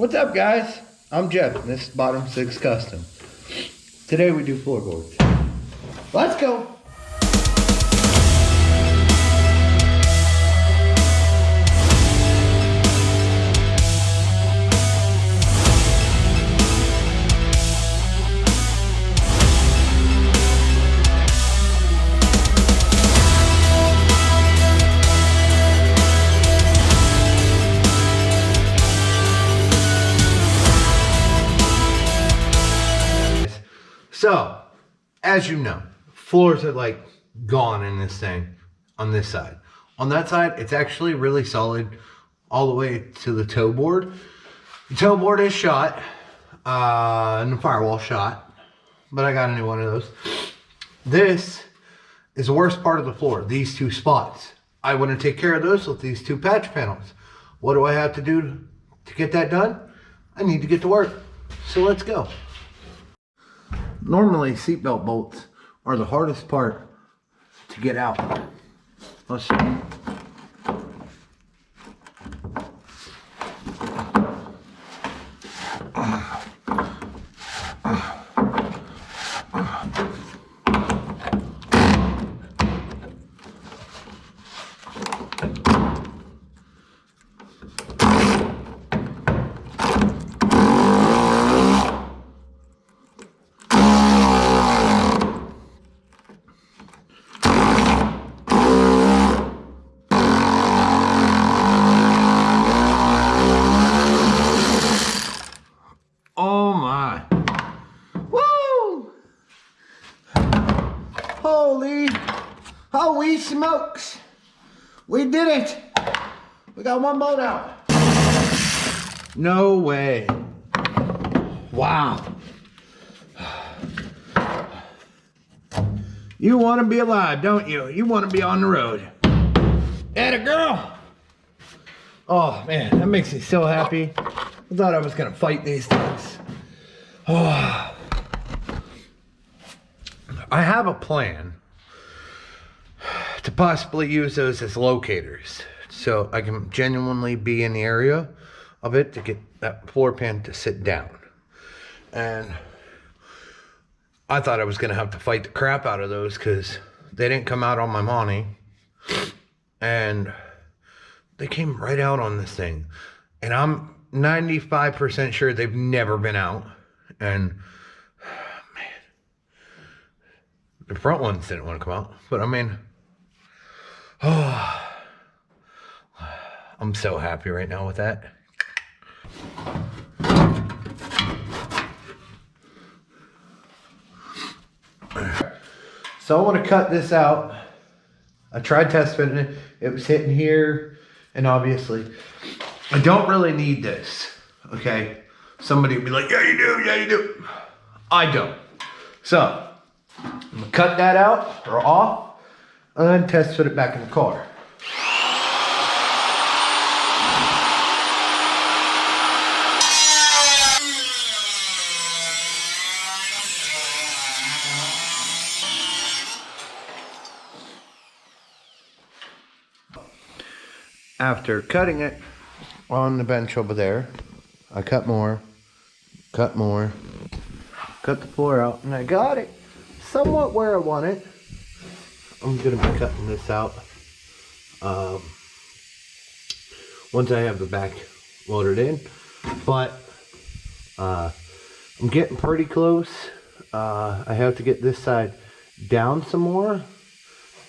What's up, guys? I'm Jeff, and this is Bottom 6 Custom. Today we do floorboards. Let's go! So, as you know, floors are like gone in this thing on this side. On that side, it's actually really solid all the way to the toe board. The toe board is shot, and the firewall shot, but I got a new one of those. This is the worst part of the floor, these two spots. I want to take care of those with these two patch panels. What do I have to do to get that done? I need to get to work. So let's go. Normally, seatbelt bolts are the hardest part to get out. Let's see. Oh my. Woo! Holy smokes. We did it. We got one bolt out. No way. Wow. You want to be alive, don't you? You want to be on the road. Atta girl. Oh man, that makes me so happy. I thought I was gonna fight these things. Oh. I have a plan to possibly use those as locators, so I can genuinely be in the area of it to get that floor pan to sit down. And I thought I was gonna have to fight the crap out of those because they didn't come out on my money, and they came right out on this thing, and I'm 95% sure they've never been out. And man, the front ones didn't want to come out, but I mean, oh, I'm so happy right now with that. So I want to cut this out. I tried test fitting it. It was hitting here, and obviously I don't really need this, okay? Somebody would be like, yeah, you do, yeah, you do. I don't. So, I'm gonna cut that out, or off, and test fit it back in the car. After cutting it on the bench over there, I cut more, cut the floor out, and I got it somewhat where I want it. I'm gonna be cutting this out once I have the back loaded in, but I'm getting pretty close. I have to get this side down some more,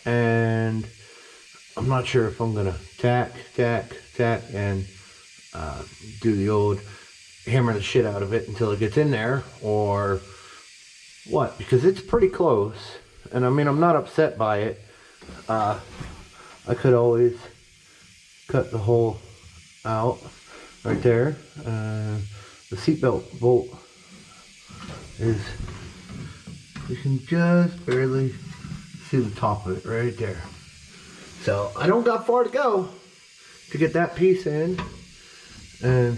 and I'm not sure if I'm gonna tack, and do the old hammer the shit out of it until it gets in there, or what, because it's pretty close. And I mean, I'm not upset by it. I could always cut the hole out right there. The seatbelt bolt is, you can just barely see the top of it right there. So I don't got far to go to get that piece in, and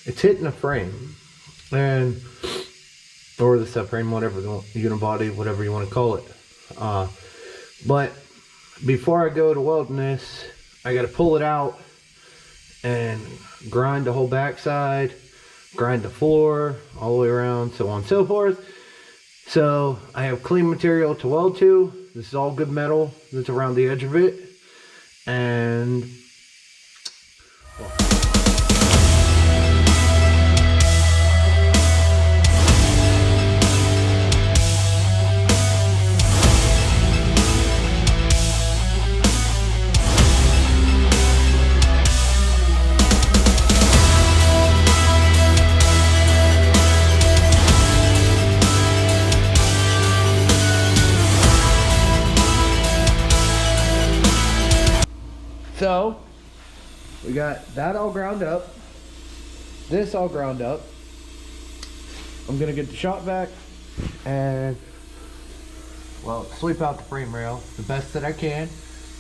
it's hitting the frame, and or the subframe, whatever, the unibody, whatever you want to call it. But before I go to welding this, I got to pull it out and grind the whole backside, grind the floor all the way around, so on and so forth. So I have clean material to weld to. This is all good metal that's around the edge of it. And well, so we got that all ground up, this all ground up. I'm gonna get the shop vac and, well, sweep out the frame rail the best that I can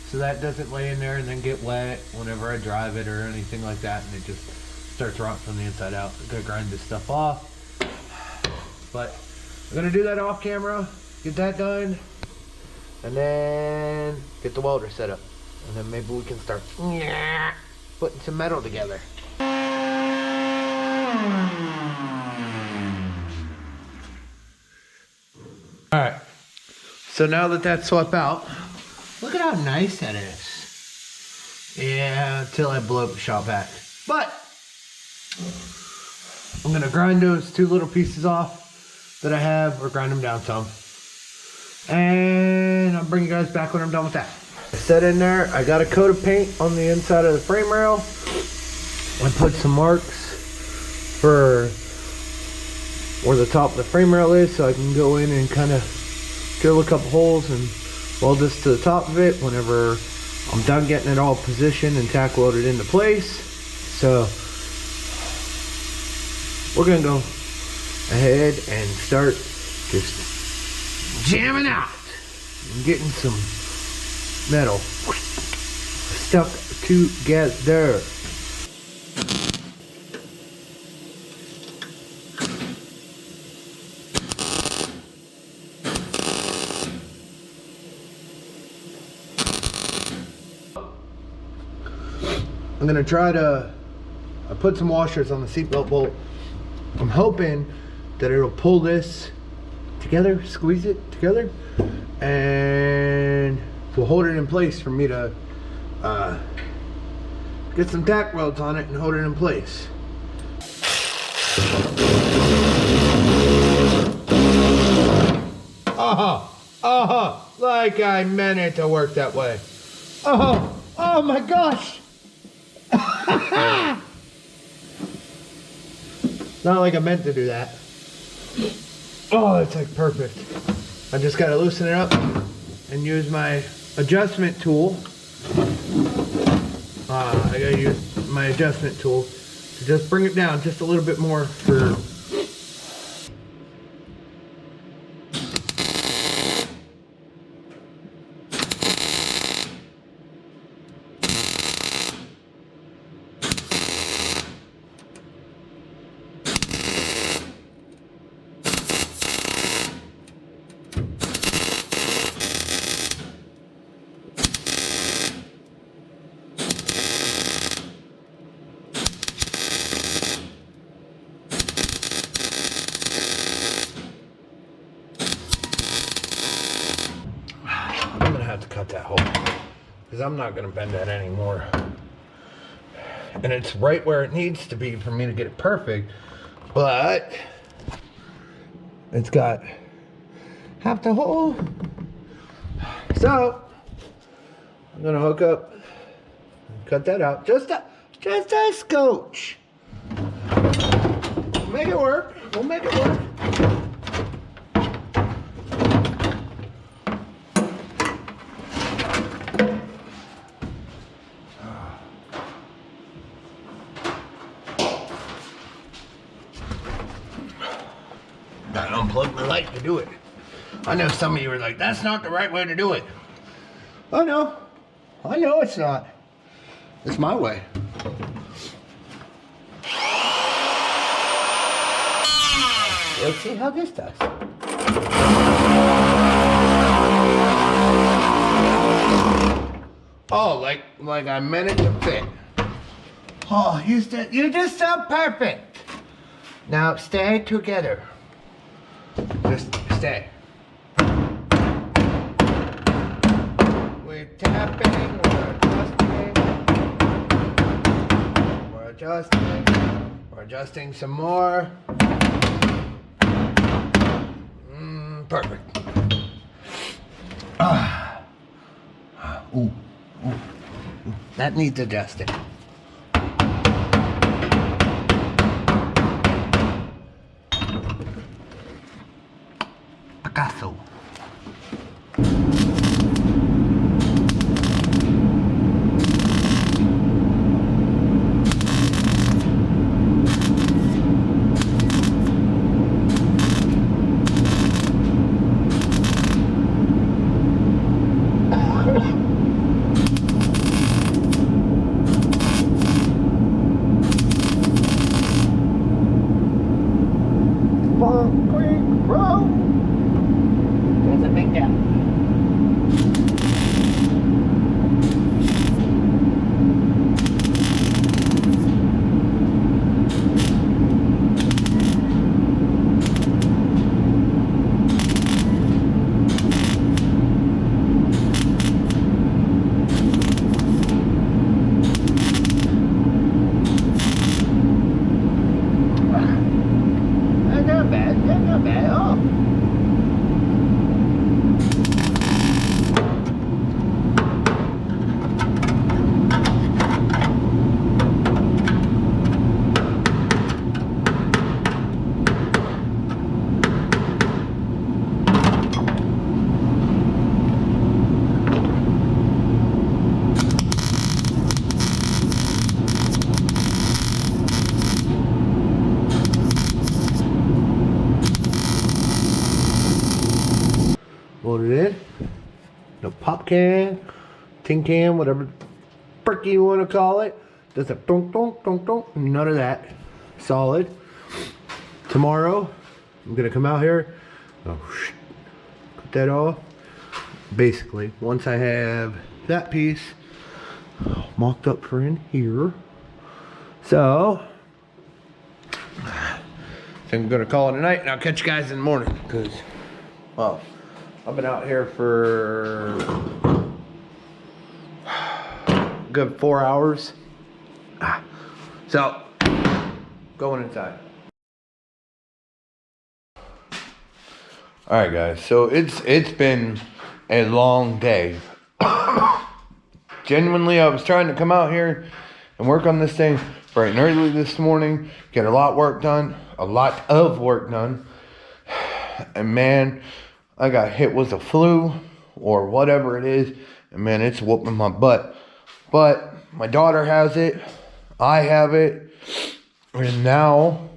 so that doesn't lay in there and then get wet whenever I drive it or anything like that, and it just starts rotting from the inside out. I'm gonna grind this stuff off, but I'm gonna do that off camera, get that done, and then get the welder set up. And then maybe we can start putting some metal together. Alright, so now that that's swept out, look at how nice that is. Yeah, until I blow up the shop vac. But I'm gonna grind those two little pieces off that I have, or grind them down some. And I'll bring you guys back when I'm done with that. Set in there, I got a coat of paint on the inside of the frame rail. I put some marks for where the top of the frame rail is, so I can go in and kind of drill a couple holes and weld this to the top of it whenever I'm done getting it all positioned and tack welded into place. So we're gonna go ahead and start just jamming out and getting some metal stuck together. I'm gonna try to put some washers on the seatbelt bolt. I'm hoping that it'll pull this together, squeeze it together, and will hold it in place for me to get some tack welds on it and hold it in place. Like I meant it to work that way. Oh my gosh. Not like I meant to do that. Oh, it's like perfect. I just gotta loosen it up and use my adjustment tool. I gotta use my adjustment tool to just bring it down just a little bit more for to cut that hole because I'm not going to bend that anymore, and it's right where it needs to be for me to get it perfect, but it's got half the hole. So I'm going to hook up and cut that out just a scotch. Make it work. We'll make it work. Gotta unplug my light to do it. I know some of you are like, that's not the right way to do it. I know it's not. It's my way. Let's see how this does. Oh, like I meant it to fit. Oh, you just sound perfect. Now stay together. Just stay. We're tapping, we're adjusting some more. Perfect. Ooh. That needs adjusting. Picasso. Load it in. No pop can, tin can, whatever frick you want to call it. Does a donk donk donk donk. None of that. Solid. Tomorrow, I'm gonna come out here. Cut that off. Basically, once I have that piece mocked up for in here, so I think I'm gonna call it a night, and I'll catch you guys in the morning. Cause, well, I've been out here for a good 4 hours. So, going inside. Alright guys, so it's been a long day. Genuinely, I was trying to come out here and work on this thing bright and early this morning, get a lot of work done. And man, I got hit with the flu or whatever it is, and man, it's whooping my butt. But my daughter has it, I have it, and now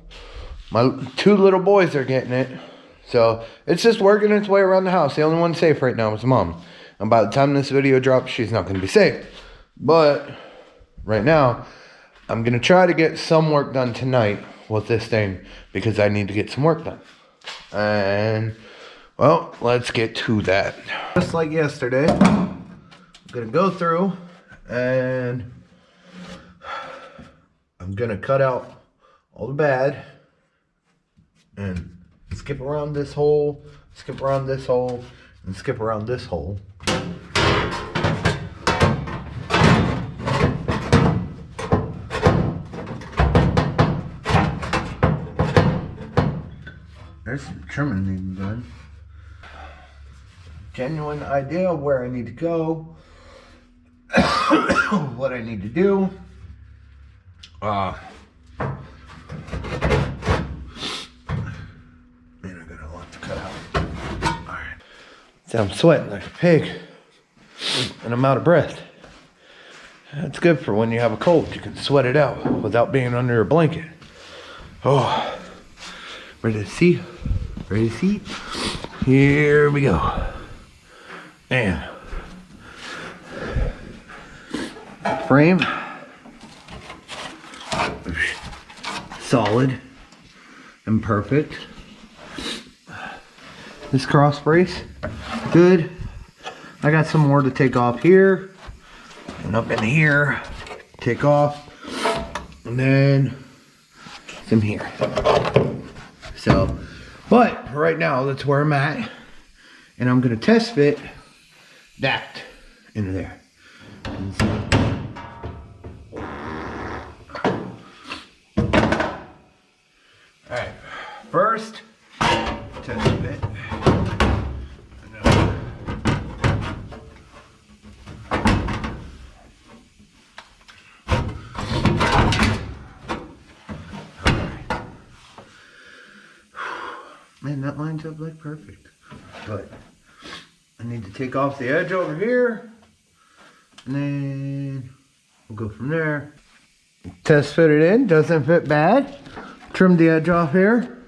my 2 little boys are getting it. So it's just working its way around the house. The only one safe right now is mom. And by the time this video drops, she's not going to be safe. But right now, I'm going to try to get some work done tonight with this thing because I need to get some work done. And well, let's get to that. Just like yesterday, I'm gonna go through and I'm gonna cut out all the bad and skip around this hole, skip around this hole, and skip around this hole. There's some trimming needing done. Genuine idea of where I need to go, what I need to do. Man, I got a lot to cut out. Alright. See, I'm sweating like a pig. And I'm out of breath. That's good for when you have a cold. You can sweat it out without being under a blanket. Oh. Ready to see? Ready to see? Here we go. Man. Frame. Solid and perfect. This cross brace, good. I got some more to take off here and up in here, take off. and then some here. So, but for right now, that's where I'm at. And I'm gonna test fit that into there. Alright, first, test fit. Man, that lines up like perfect. But I need to take off the edge over here, and then we'll go from there. Test fit it in, doesn't fit bad. Trim the edge off here.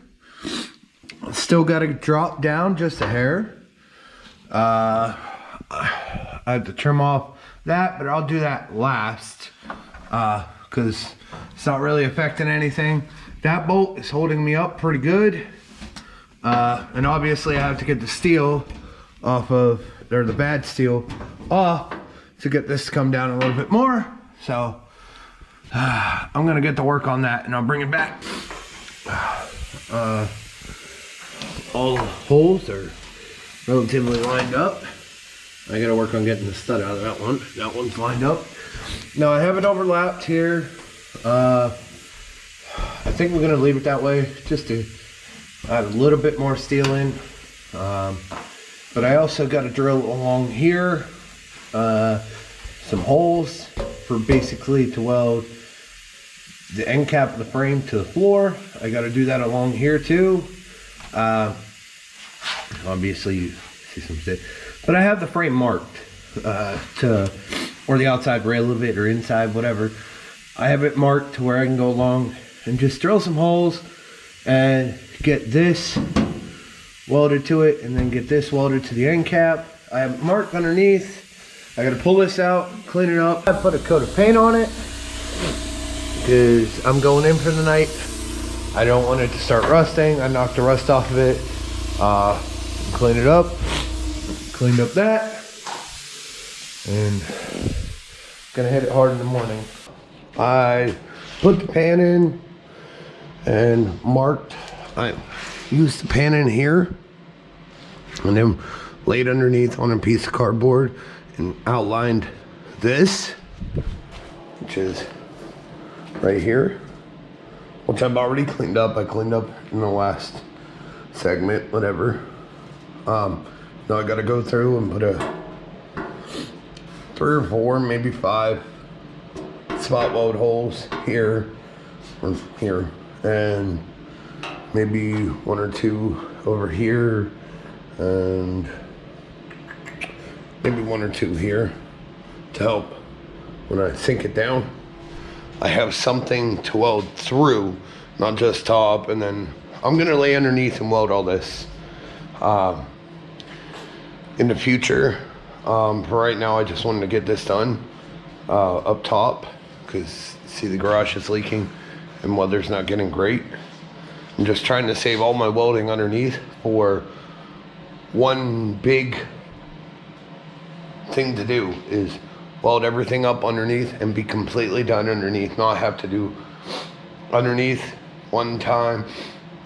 Still got to drop down just a hair. I have to trim off that, but I'll do that last because it's not really affecting anything. That bolt is holding me up pretty good. And obviously I have to get the steel off of, or the bad steel off to get this to come down a little bit more. So I'm gonna get to work on that and I'll bring it back. All the holes are relatively lined up. I gotta work on getting the stud out of that one. That one's lined up. Now I have it overlapped here. I think we're gonna leave it that way just to add a little bit more steel in. But I also got to drill along here some holes for basically to weld the end cap of the frame to the floor. I got to do that along here too. Obviously you see some shit, but I have the frame marked or the outside rail of it or inside, whatever. I have it marked to where I can go along and just drill some holes and get this welded to it, and then get this welded to the end cap. I have it marked underneath. I gotta pull this out, clean it up. I put a coat of paint on it because I'm going in for the night. I don't want it to start rusting. I knocked the rust off of it. Clean it up. Cleaned up that. And gonna hit it hard in the morning. I put the pan in and marked. I used the pan in here and then laid underneath on a piece of cardboard and outlined this, which is right here, which I've already cleaned up. I cleaned up in the last segment, whatever. Now I gotta go through and put a 3 or 4, maybe 5 spot weld holes here or here, and maybe 1 or 2 over here, and maybe 1 or 2 here to help when I sink it down. I have something to weld through, not just top, and then I'm gonna lay underneath and weld all this in the future. For right now, I just wanted to get this done up top because see the garage is leaking and weather's not getting great. I'm just trying to save all my welding underneath for one big thing to do is weld everything up underneath and be completely done underneath, not have to do underneath one time,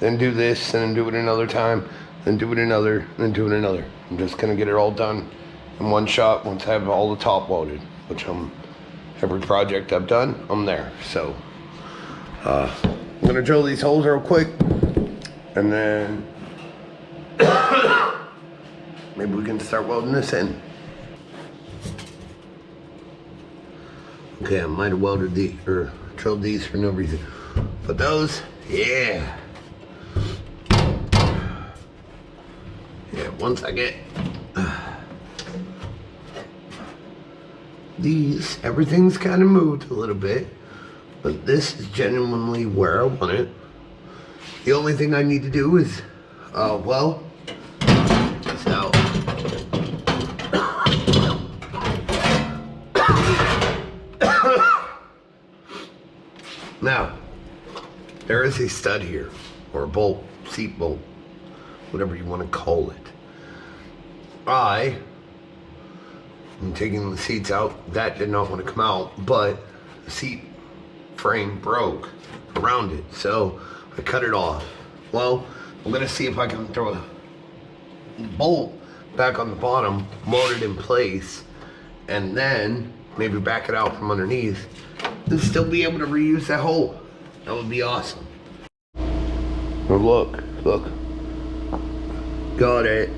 then do this, and then do it another time, then do it another, then do it another. I'm just gonna get it all done in one shot once I have all the top welded, which every project I've done, I'm there. So I'm gonna drill these holes real quick, and then maybe we can start welding this in. Okay, I might have welded these or drilled these for no reason, but those, yeah. Yeah, once I get these, everything's kind of moved a little bit, but this is genuinely where I want it. The only thing I need to do is, well, this out. Now, there is a stud here, or a bolt, seat bolt, whatever you want to call it. I am taking the seats out. That did not want to come out, but the seat frame broke around it, so I cut it off. Well, I'm gonna see if I can throw a bolt back on the bottom, mold it in place, and then maybe back it out from underneath and still be able to reuse that hole. That would be awesome. Oh, look. Got it.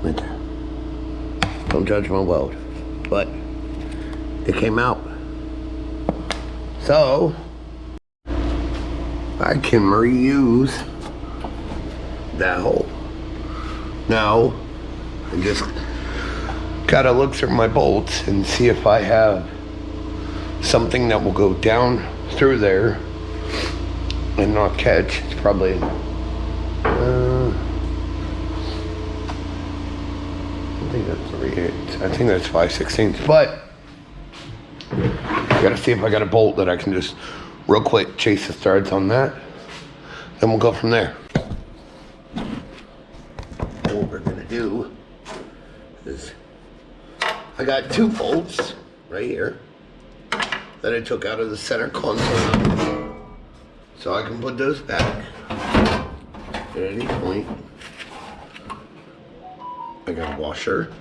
Right there. Don't judge my weld, but it came out. So I can reuse that hole. Now I just gotta look through my bolts and see if I have something that will go down through there and not catch. It's probably I think that's 3/8. I think that's 5/16. But I gotta see if I got a bolt that I can just real quick chase the threads on that. Then we'll go from there. What we're gonna do is I got 2 bolts right here that I took out of the center console. So I can put those back at any point. I got a washer.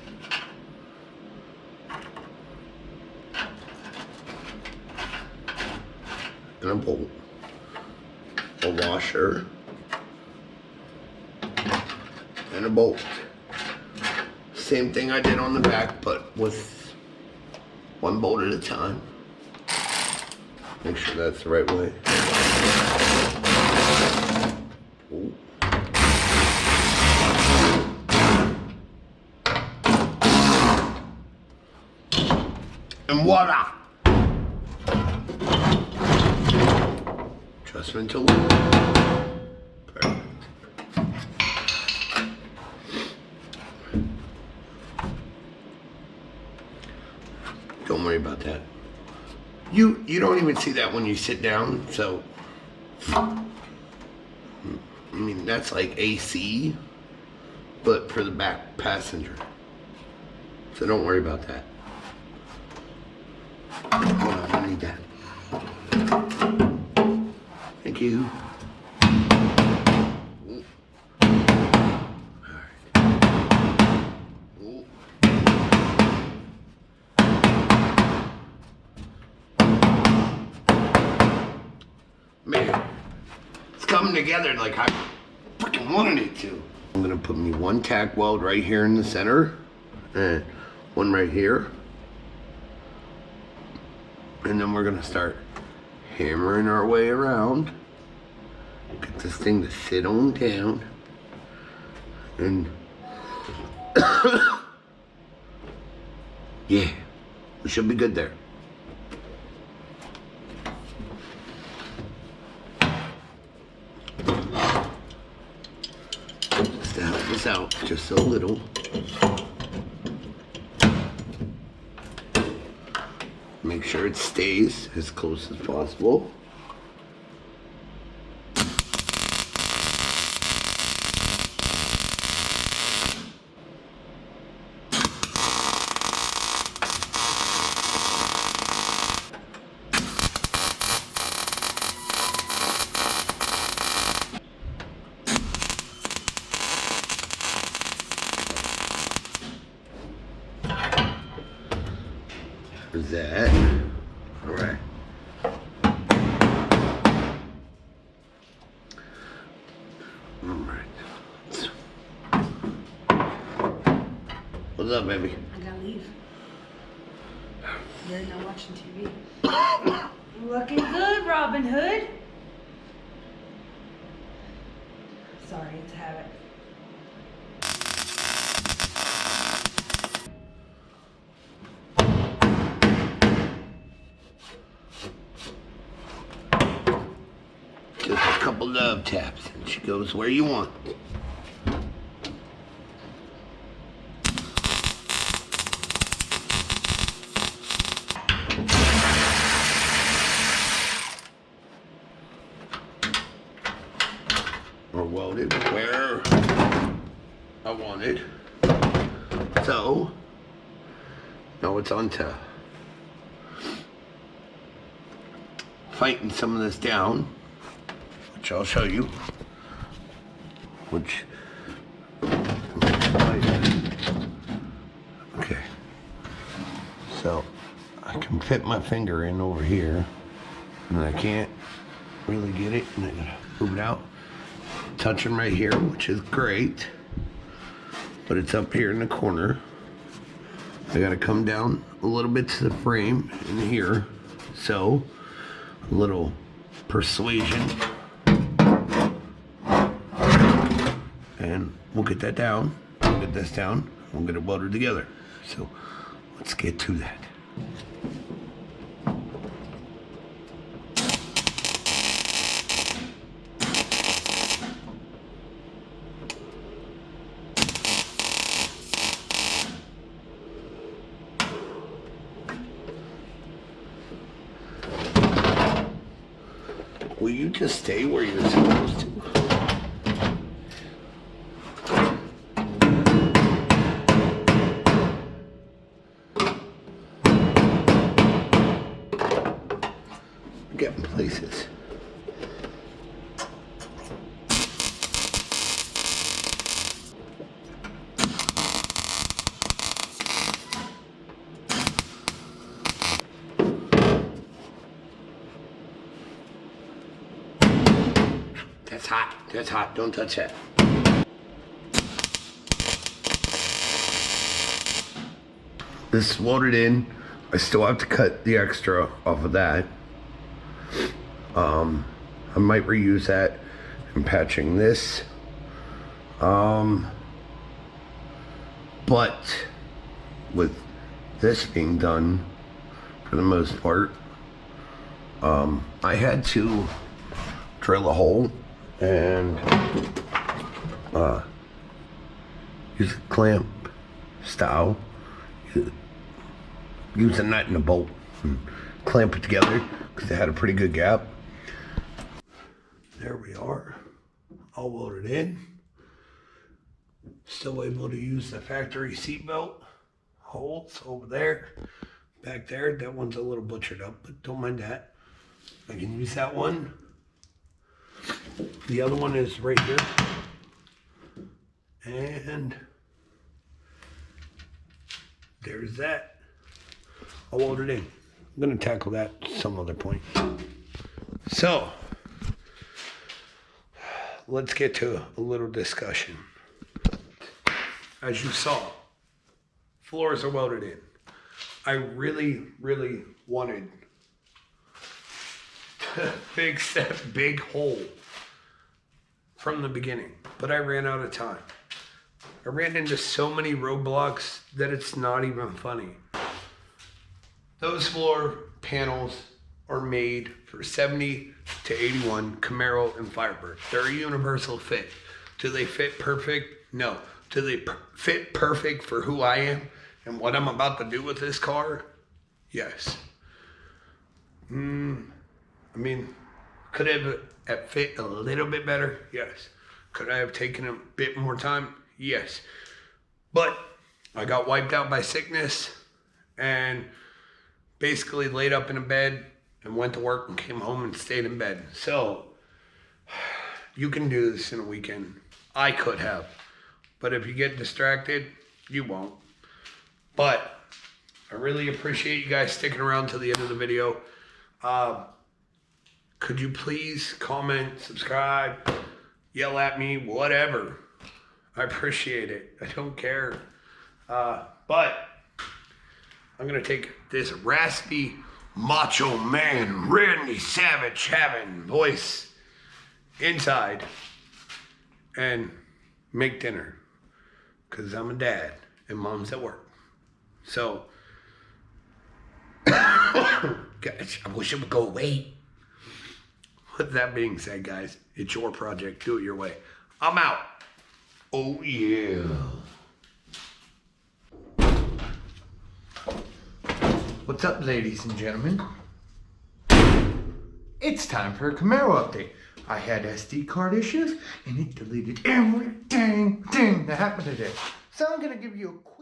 And a bolt. A washer. And a bolt. Same thing I did on the back, but with 1 bolt at a time. Make sure that's the right way. Ooh. And voila! Adjustment tool. Perfect. Don't worry about that. You don't even see that when you sit down, so I mean that's like AC, but for the back passenger. So don't worry about that. Hold on, I need that. Thank you. Ooh. All right. Ooh. Man, it's coming together like I freaking wanted it to. I'm gonna put me 1 tack weld right here in the center and 1 right here. And then we're gonna start hammering our way around. Get this thing to sit on down. And yeah, we should be good there. Just to help us out just a little. Make sure it stays as close as possible. There's that. All right. All right. What's up, baby? I gotta leave. You're not watching TV. Looking good, Robin Hood. Sorry, it's a habit. Just a couple love taps and she goes where you want. Or welded where I wanted. So now it's on to tighten some of this down, which I'll show you. Which, okay. So I can fit my finger in over here, and I can't really get it, and I gotta move it out. Touching right here, which is great, but it's up here in the corner. I gotta come down a little bit to the frame in here, so a little persuasion, and we'll get that down. We'll get this down. We'll get it welded together. So let's get to that. Will you just stay where you're supposed to? Getting places. That's hot. That's hot. Don't touch that. This is welded in. I still have to cut the extra off of that. I might reuse that in patching this. But with this being done, for the most part, I had to drill a hole and use a clamp style, use a nut and a bolt and clamp it together because it had a pretty good gap. There we are, all welded in. Still able to use the factory seatbelt holes over there. Back there, that one's a little butchered up, but don't mind that. I can use that one. The other one is right here. And there's that. I'll welded in. I'm gonna tackle that some other point. So, let's get to a little discussion. As you saw, floors are welded in. I really, really wanted to fix that big hole from the beginning, but I ran out of time. I ran into so many roadblocks that it's not even funny. Those floor panels are made for 70 to 81 Camaro and Firebird. They're a universal fit. Do they fit perfect? No. Do they fit perfect for who I am and what I'm about to do with this car? Yes. I mean, could I have fit a little bit better? Yes. Could I have taken a bit more time? Yes. But I got wiped out by sickness and basically laid up in a bed and went to work and came home and stayed in bed. So you can do this in a weekend. I could have. But if you get distracted, you won't. But I really appreciate you guys sticking around to the end of the video. Could you please comment, subscribe, yell at me, whatever. I appreciate it. I don't care. But I'm going to take this raspy, macho man, Randy Savage having voice inside and make dinner. Because I'm a dad and mom's at work. So, guys, I wish it would go away. With that being said, guys, it's your project. Do it your way. I'm out. Oh, yeah. What's up, ladies and gentlemen? It's time for a Camaro update. I had SD card issues, and it deleted everything that happened today. So I'm going to give you a quick